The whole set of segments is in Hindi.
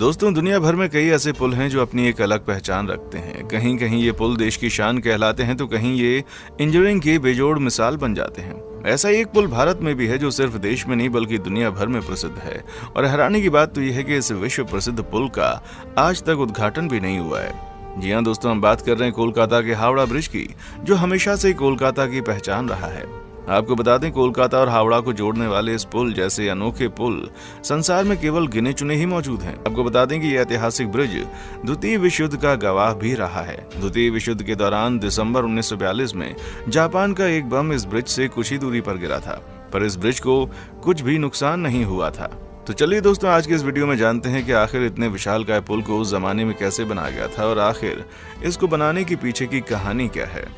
दोस्तों, दुनिया भर में कई ऐसे पुल हैं जो अपनी एक अलग पहचान रखते हैं। कहीं कहीं ये पुल देश की शान कहलाते हैं तो कहीं ये इंजीनियरिंग की बेजोड़ मिसाल बन जाते हैं। ऐसा ही एक पुल भारत में भी है जो सिर्फ देश में नहीं बल्कि दुनिया भर में प्रसिद्ध है। और हैरानी की बात तो यह है कि इस विश्व प्रसिद्ध पुल का आज तक उद्घाटन भी नहीं हुआ है। जी हाँ दोस्तों, हम बात कर रहे हैं कोलकाता के हावड़ा ब्रिज की, जो हमेशा से कोलकाता की पहचान रहा है। आपको बता दें, कोलकाता और हावड़ा को जोड़ने वाले इस पुल जैसे अनोखे पुल संसार में केवल गिने चुने ही मौजूद हैं। आपको बता दें कि यह ऐतिहासिक ब्रिज द्वितीय विश्व युद्ध का गवाह भी रहा है। द्वितीय विश्व युद्ध के दौरान दिसंबर 1942 में जापान का एक बम इस ब्रिज से कुछ ही दूरी पर गिरा था, पर इस ब्रिज को कुछ भी नुकसान नहीं हुआ था। तो चलिए दोस्तों, आज के इस वीडियो में जानते हैं कि आखिर इतने विशालकाय पुल को उस जमाने में कैसे बनाया गया था और आखिर इसको बनाने के पीछे की कहानी क्या है।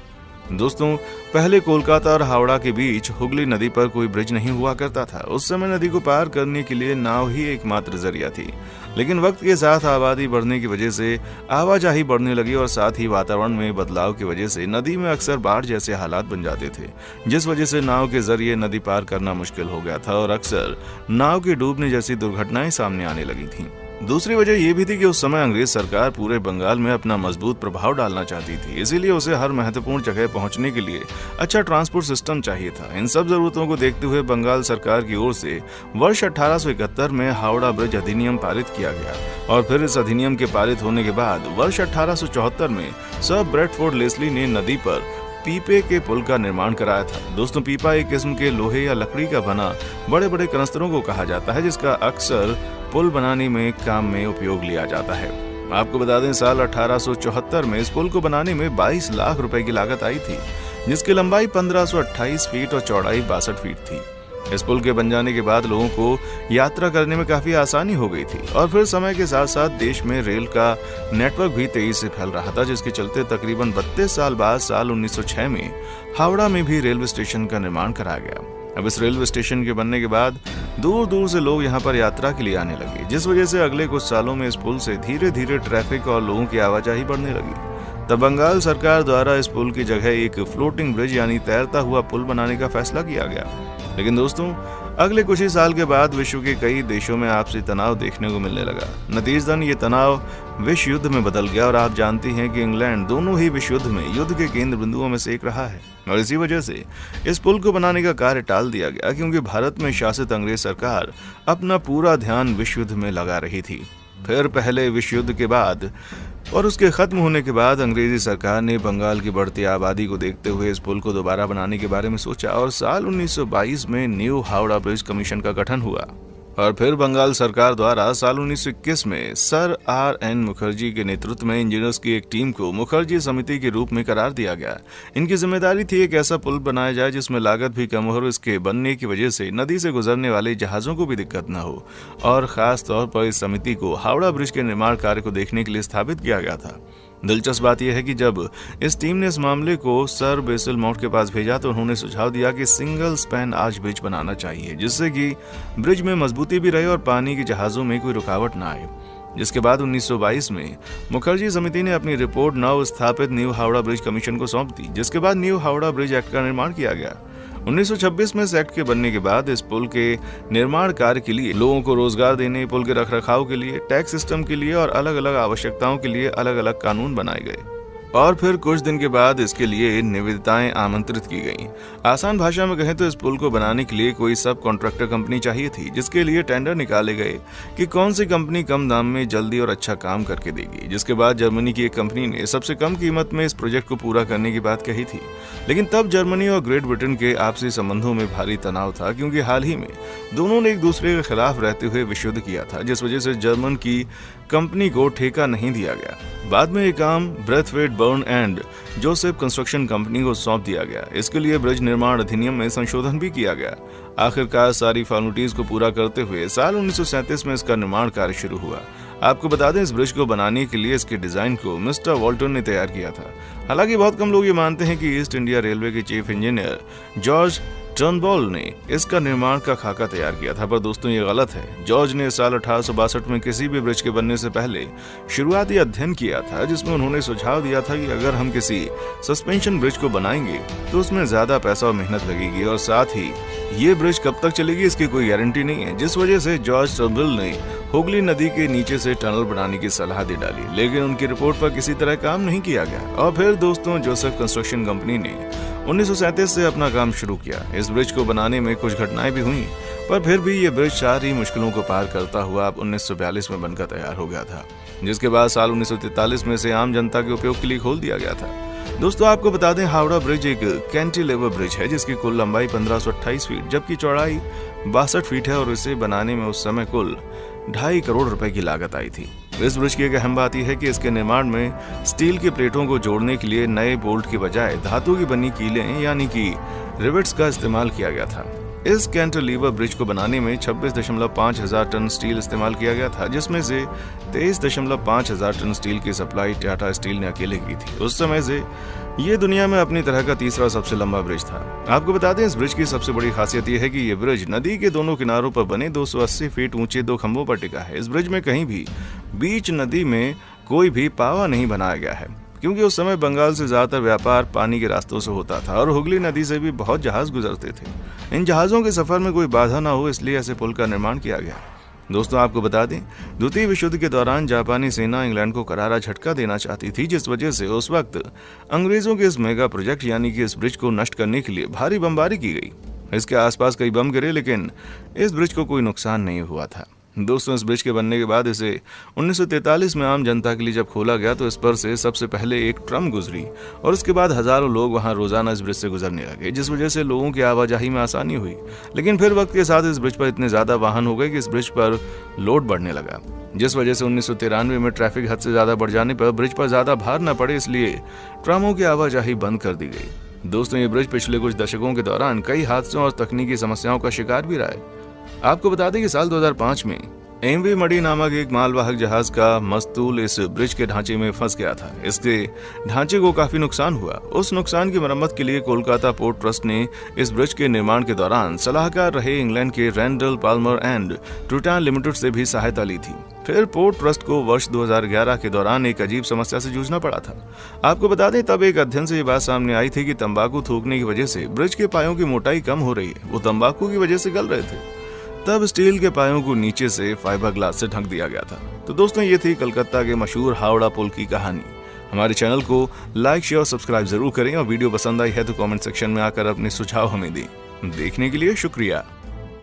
दोस्तों, पहले कोलकाता और हावड़ा के बीच हुगली नदी पर कोई ब्रिज नहीं हुआ करता था। उस समय नदी को पार करने के लिए नाव ही एकमात्र जरिया थी। लेकिन वक्त के साथ आबादी बढ़ने की वजह से आवाजाही बढ़ने लगी और साथ ही वातावरण में बदलाव की वजह से नदी में अक्सर बाढ़ जैसे हालात बन जाते थे, जिस वजह से नाव के जरिए नदी पार करना मुश्किल हो गया था और अक्सर नाव के डूबने जैसी दुर्घटनाएं सामने आने लगी थीं। दूसरी वजह यह भी थी कि उस समय अंग्रेज सरकार पूरे बंगाल में अपना मजबूत प्रभाव डालना चाहती थी, इसीलिए उसे हर महत्वपूर्ण जगह पहुंचने के लिए अच्छा ट्रांसपोर्ट सिस्टम चाहिए था। इन सब जरूरतों को देखते हुए बंगाल सरकार की ओर से वर्ष 1871 में हावड़ा ब्रिज अधिनियम पारित किया गया और फिर इस अधिनियम के पारित होने के बाद वर्ष 1874 में सर ब्रैडफोर्ड लेस्ली ने नदी पर पीपे के पुल का निर्माण कराया था। दोस्तों, पीपा एक किस्म के लोहे या लकड़ी का बना बड़े बड़े कनस्तरों को कहा जाता है, जिसका अक्सर पुल बनाने में काम में उपयोग लिया जाता है। आपको बता दें, साल 1874 में इस पुल को बनाने में 22 लाख रुपए की लागत आई थी, जिसकी लंबाई 1528 फीट और चौड़ाई 62 फीट थी। इस पुल के बन जाने के बाद लोगों को यात्रा करने में काफी आसानी हो गई थी और फिर समय के साथ साथ देश में रेल का नेटवर्क भी तेजी से फैल रहा था, जिसके चलते तकरीबन 32 साल बाद साल 1906 में हावड़ा में भी रेलवे स्टेशन का निर्माण कराया गया। अब इस रेलवे स्टेशन के बनने के बाद दूर दूर से लोग यहाँ पर यात्रा के लिए आने लगे, जिस वजह से अगले कुछ सालों में इस पुल से धीरे धीरे ट्रैफिक और लोगों की आवाजाही बढ़ने लगी। तब बंगाल सरकार द्वारा इस पुल की जगह एक फ्लोटिंग ब्रिज यानी तैरता हुआ पुल बनाने का फैसला किया गया। लेकिन दोस्तों, अगले कुछ ही साल के बाद विश्व के कई देशों में आपसी तनाव देखने को मिलने लगा। नतीजतन ये तनाव विश्व युद्ध में बदल गया और आप जानती हैं कि इंग्लैंड दोनों ही विश्व युद्ध में युद्ध के केंद्र बिंदुओं में से एक रहा है और इसी वजह से इस पुल को बनाने का कार्य टाल दिया गया, क्योंकि भारत में शासित अंग्रेज सरकार अपना पूरा ध्यान विश्व युद्ध में लगा रही थी। फिर पहले विश्व युद्ध के बाद और उसके खत्म होने के बाद अंग्रेजी सरकार ने बंगाल की बढ़ती आबादी को देखते हुए इस पुल को दोबारा बनाने के बारे में सोचा और साल 1922 में न्यू हावड़ा ब्रिज कमीशन का गठन हुआ और फिर बंगाल सरकार द्वारा साल 1921 में सर R.N. मुखर्जी के नेतृत्व में इंजीनियर्स की एक टीम को मुखर्जी समिति के रूप में करार दिया गया। इनकी जिम्मेदारी थी एक ऐसा पुल बनाया जाए जिसमें लागत भी कम हो और इसके बनने की वजह से नदी से गुजरने वाले जहाजों को भी दिक्कत न हो। और खास तौर पर इस समिति को हावड़ा ब्रिज के निर्माण कार्य को देखने के लिए स्थापित किया गया था। दिलचस्प बात यह है कि जब इस टीम ने इस मामले को सर बेसिल माउंट के पास भेजा तो उन्होंने सुझाव दिया कि सिंगल स्पैन आर्च ब्रिज बनाना चाहिए, जिससे कि ब्रिज में मजबूती भी रहे और पानी के जहाजों में कोई रुकावट न आए। जिसके बाद 1922 में मुखर्जी समिति ने अपनी रिपोर्ट नव स्थापित न्यू हावड़ा ब्रिज कमीशन को सौंप दी, जिसके बाद न्यू हावड़ा ब्रिज एक्ट का निर्माण किया गया। 1926 में इस एक्ट के बनने के बाद इस पुल के निर्माण कार्य के लिए लोगों को रोजगार देने, पुल के रखरखाव के लिए, टैक्स सिस्टम के लिए और अलग अलग आवश्यकताओं के लिए अलग अलग कानून बनाए गए और फिर कुछ दिन के बाद इसके लिए निविदाएं आमंत्रित की गईं। आसान भाषा में कहें तो इस पुल को बनाने के लिए कोई सब कॉन्ट्रैक्टर कंपनी चाहिए थी, जिसके लिए टेंडर निकाले गए कि कौन सी कंपनी कम दाम में जल्दी और अच्छा काम करके देगी। जिसके बाद जर्मनी की एक कंपनी ने सबसे कम कीमत में इस प्रोजेक्ट को पूरा करने की बात कही थी। लेकिन तब जर्मनी और ग्रेट ब्रिटेन के आपसी संबंधों में भारी तनाव था, क्योंकि हाल ही में दोनों ने एक दूसरे के खिलाफ रहते हुए विश्व युद्ध किया था, जिस वजह से जर्मन की कंपनी को ठेका नहीं दिया गया। बाद में ये काम Braithwaite Burn and Joseph construction company को सौंप दिया गया। इसके लिए ब्रिज निर्माण अधिनियम में संशोधन भी किया गया। आखिरकार सारी फॉर्मेलिटीज को पूरा करते हुए साल 1937 में इसका निर्माण कार्य शुरू हुआ। आपको बता दें, इस ब्रिज को बनाने के लिए इसके डिजाइन को मिस्टर वॉल्टन ने तैयार किया था। हालांकि बहुत कम लोग ये मानते हैं कि ईस्ट इंडिया रेलवे के चीफ इंजीनियर जॉर्ज टर्नबॉल ने इसका निर्माण का खाका तैयार किया था, पर दोस्तों ये गलत है। जॉर्ज ने साल 1862 में किसी भी ब्रिज के बनने से पहले शुरुआती अध्ययन किया था, जिसमें उन्होंने सुझाव दिया था कि अगर हम किसी सस्पेंशन ब्रिज को बनाएंगे तो उसमें ज्यादा पैसा और मेहनत लगेगी और साथ ही ये ब्रिज कब तक चलेगी इसकी कोई गारंटी नहीं है, जिस वजह से जॉर्ज टर्नबॉल ने हुगली नदी के नीचे से टनल बनाने की सलाह दे डाली, लेकिन उनकी रिपोर्ट पर किसी तरह काम नहीं किया गया। और फिर दोस्तों जोसेफ कंस्ट्रक्शन कंपनी ने 1937 से अपना काम शुरू किया। इस ब्रिज को बनाने में कुछ घटनाएं भी हुई, पर फिर भी ये ब्रिज सारी मुश्किलों को पार करता हुआ अब 1942 में बनकर तैयार हो गया था, जिसके बाद साल 1943 में से आम जनता के उपयोग के लिए खोल दिया गया था। दोस्तों आपको बता दें, हावड़ा ब्रिज एक कैंटिलीवर ब्रिज है जिसकी कुल लंबाई 1528 फीट जबकि चौड़ाई 62 फीट है और इसे बनाने में उस समय कुल 2.5 करोड़ रुपए की लागत आई थी। इस ब्रिज की एक अहम बात यह है कि इसके निर्माण में स्टील के प्लेटों को जोड़ने के लिए नए बोल्ट के बजाय धातु की बनी कीलें यानी कि रिवेट्स का इस्तेमाल किया गया था। इस कैंटिलीवर ब्रिज को बनाने में 26.5 हजार टन स्टील इस्तेमाल किया गया था, जिसमें से 23.5 हजार टन स्टील की सप्लाई टाटा स्टील ने अकेले की थी। उस समय से ये दुनिया में अपनी तरह का तीसरा सबसे लंबा ब्रिज था। आपको बता दें, इस ब्रिज की सबसे बड़ी खासियत यह है कि ये ब्रिज नदी के दोनों किनारों पर बने 280 फीट ऊंचे 2 खंभों पर टिका है। इस ब्रिज में कहीं भी बीच नदी में कोई भी पावा नहीं बनाया गया है, क्योंकि उस समय बंगाल से ज्यादातर व्यापार पानी के रास्तों से होता था और हुगली नदी से भी बहुत जहाज गुजरते थे। इन जहाजों के सफर में कोई बाधा न हो, इसलिए ऐसे पुल का निर्माण किया गया। दोस्तों आपको बता दें, द्वितीय विश्व युद्ध के दौरान जापानी सेना इंग्लैंड को करारा झटका देना चाहती थी, जिस वजह से उस वक्त अंग्रेजों के इस मेगा प्रोजेक्ट यानी कि इस ब्रिज को नष्ट करने के लिए भारी बमबारी की गई। इसके आसपास कई बम गिरे, लेकिन इस ब्रिज को कोई नुकसान नहीं हुआ था। दोस्तों इस ब्रिज के बनने के बाद इसे 1943 में आम जनता के लिए जब खोला गया तो इस पर से सबसे पहले एक ट्रम गुजरी और उसके बाद हजारों लोग वहां रोजाना इस ब्रिज से गुजरने लगे, जिस वजह से लोगों की आवाजाही में आसानी हुई। लेकिन फिर वक्त के साथ इस ब्रिज पर इतने ज्यादा वाहन हो गए कि इस ब्रिज पर लोड बढ़ने लगा, जिस वजह से 1993 में ट्रैफिक हद से ज्यादा बढ़ जाने पर ब्रिज पर ज्यादा भार न पड़े, इसलिए ट्रमों की आवाजाही बंद कर दी गई। दोस्तों ये ब्रिज पिछले कुछ दशकों के दौरान कई हादसों और तकनीकी समस्याओं का शिकार भी रहा है। आपको बता दें कि साल 2005 में एमवी मडी नामक एक मालवाहक जहाज का मस्तूल इस ब्रिज के ढांचे में फंस गया था। इसके ढांचे को काफी नुकसान हुआ। उस नुकसान की मरम्मत के लिए कोलकाता पोर्ट ट्रस्ट ने इस ब्रिज के निर्माण के दौरान सलाहकार रहे इंग्लैंड के रैंडल पाल्मर एंड ट्रूटान लिमिटेड से भी सहायता ली थी। फिर पोर्ट ट्रस्ट को वर्ष 2011 के दौरान एक अजीब समस्या से जूझना पड़ा था। आपको बता दें, तब एक अध्ययन से ये बात सामने आई थी कि तंबाकू थूकने की वजह से ब्रिज के पायों की मोटाई कम हो रही है। वो तंबाकू की वजह से गल रहे थे। तब स्टील के पायों को नीचे से फाइबर ग्लास से ढक दिया गया था। तो दोस्तों ये थी कलकत्ता के मशहूर हावड़ा पुल की कहानी। हमारे चैनल को लाइक शेयर और सब्सक्राइब जरूर करें और वीडियो पसंद आई है तो कमेंट सेक्शन में आकर अपने सुझाव हमें दें। देखने के लिए शुक्रिया।